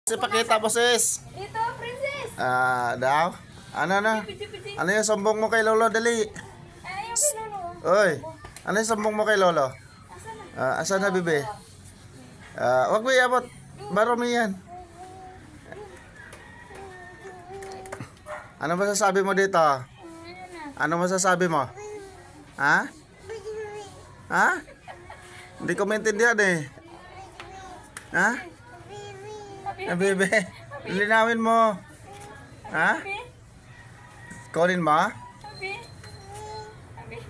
Si pakita boses. Dito, princess. Daw. Ano na? Ano yung sumbong mo kay Lolo, dali? Ayaw kay Lolo. Oy. Ano yung sumbong mo kay Lolo? Asa na, bebe? Wag mo iabot. Baro mo yan. Ano masasabi mo dito? Ano masasabi mo? Ha? Ha? Hindi ko maintindihan eh. Ha? Bebe, linawin mo. Ha? Kunin mo?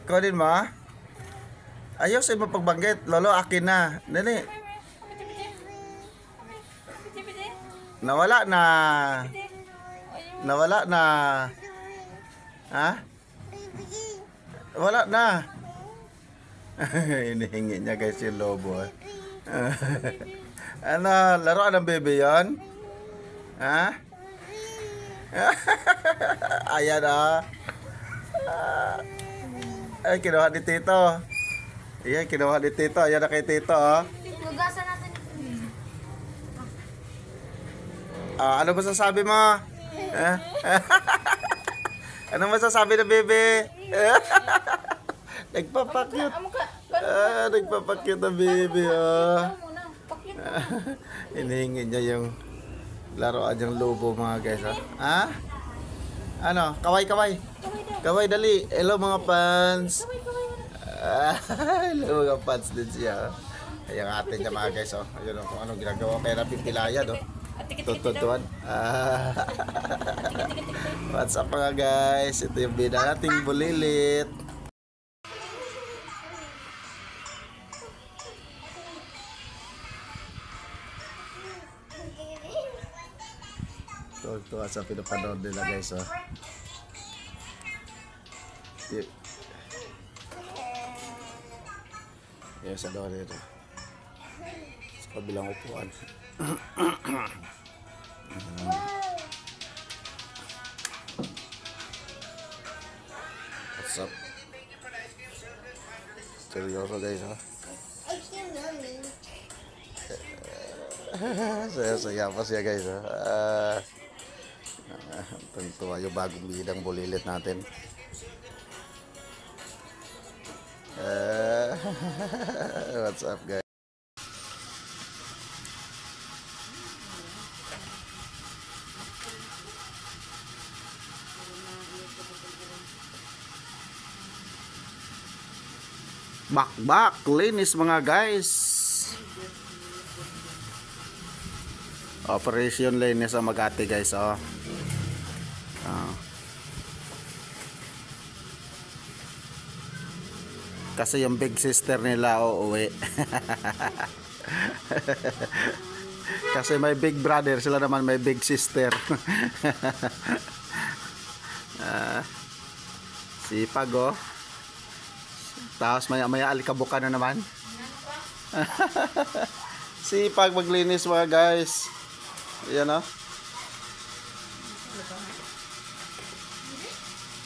Kunin mo? Ayos mo pagbanggit. Lolo, akin na. Dali. Nawala na. Nawala na. Ha? Wala na. Hinihingi niya guys yung lobo. Ano, laruan ng bebe yan? Ha? Ayan Ay, kinuha ni Tito. Ayan, kinuha ni Tito. Ayan na kay Tito. Hugasan natin. Ano masasabi mo? Ano masasabi ng bebe? Nagpapakyut. Nagpapakyut na bebe. Hinihingi niya yung laruan yung lobo mga guys. Ha? Ano? Kaway, kaway. Kaway, dali. Hello mga fans. Hello mga fans din siya. Ayan atin niya mga guys. Ayun kung anong ginagawa. Kaya napipilayan. Tututuan. What's up mga guys? Ito yung bida nating bulilit. Tuwa sa pinapanood nila guys. Yes, sa doon dito. Sa kabilang upuan. What's up? Seryoso guys saya pa siya guys Tuwa yung bagong bidang bulilit natin. What's up guys? Bakbak, linis mga guys. Operation linis sa Makati guys. Kasi yung big sister nila uuwi. Kasi may big brother, sila naman may big sister. Sipag Tapos maya alikabuka na naman. Sipag maglinis mga guys. Ayan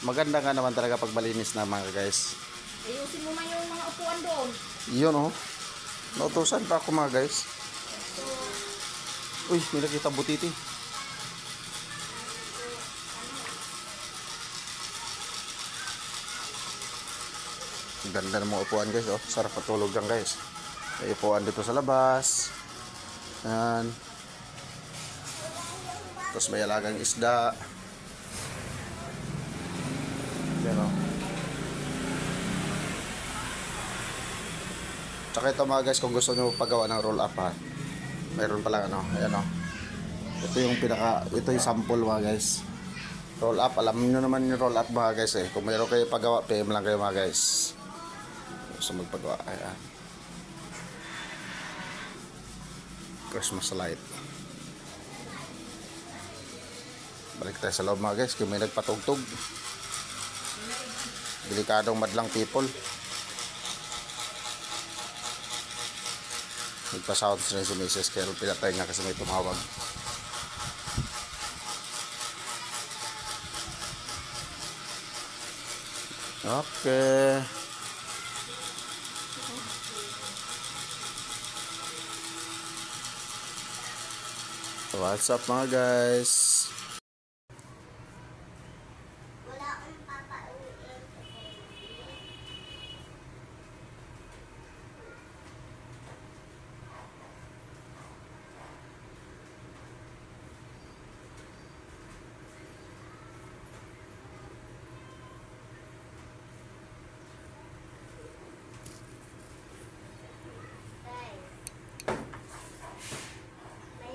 Maganda nga naman talaga pag malinis na mga guys. Ayusin mo man yung mga upuan doon. Yun Nautusan pa ako mga guys. Uy, may nakita butiti. Ganda ng mga upuan guys. Sarap patulog lang guys. May upuan dito sa labas. Yan. Tapos may alagang isda. Yan Tsaka ito mga guys, kung gusto nyo paggawa ng roll up mayroon pala ayan ito yung sample mga guys. Roll up, alam nyo naman yung roll up mga guys kung mayroon kayo paggawa, PM lang kayo mga guys. Gusto magpagawa. Ayan. Christmas light. Balik tayo sa loob mga guys, kung may nagpatugtog. Delikadong madlang people. Nagpa-sounds rin si Mrs. Carol, pinatay nga kasi may tumawag. Okay. What's up mga guys? Wala akong papauwiin.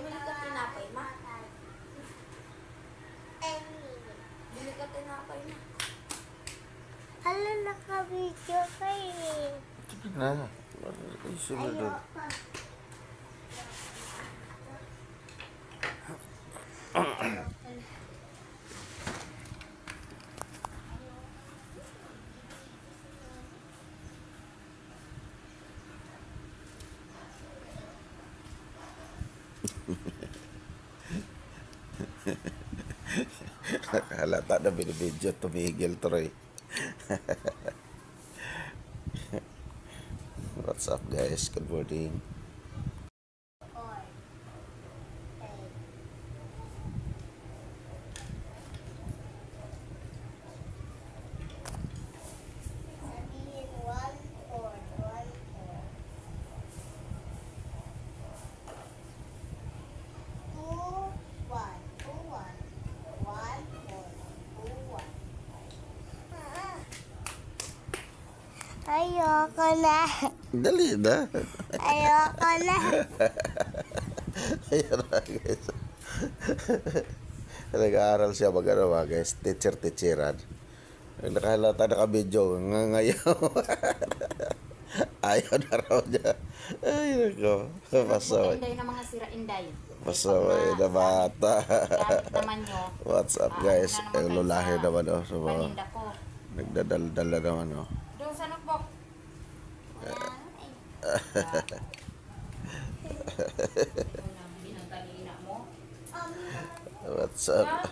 Bili ka tinapay, ma. 10 minutes. Bili ka tinapay, ma. Hala, naka-video kayo. Na. Isunod doon. Nakahalata na binibidyo. Tumigil Troy. What's up guys? Good morning. Sabihin 1-4, 1-4. 2-1, 2-1. 1-4, 2-1. Ayoko na. Dali na. Ayoko na. Ayan na guys. Nag-aaral siya mag-ano mga guys. Teacher-teacheran. Nakahalata naka-video. Ngayon. Ayaw na raw niya. Ay nako. Pasaway. Inday na mga sira inday. Pasaway na bata. Gamit naman nyo. What's up guys? Ang lulahe naman oh. So, Paninda ko. nagdadaldal na naman oh. Doon sa notebook. What's up?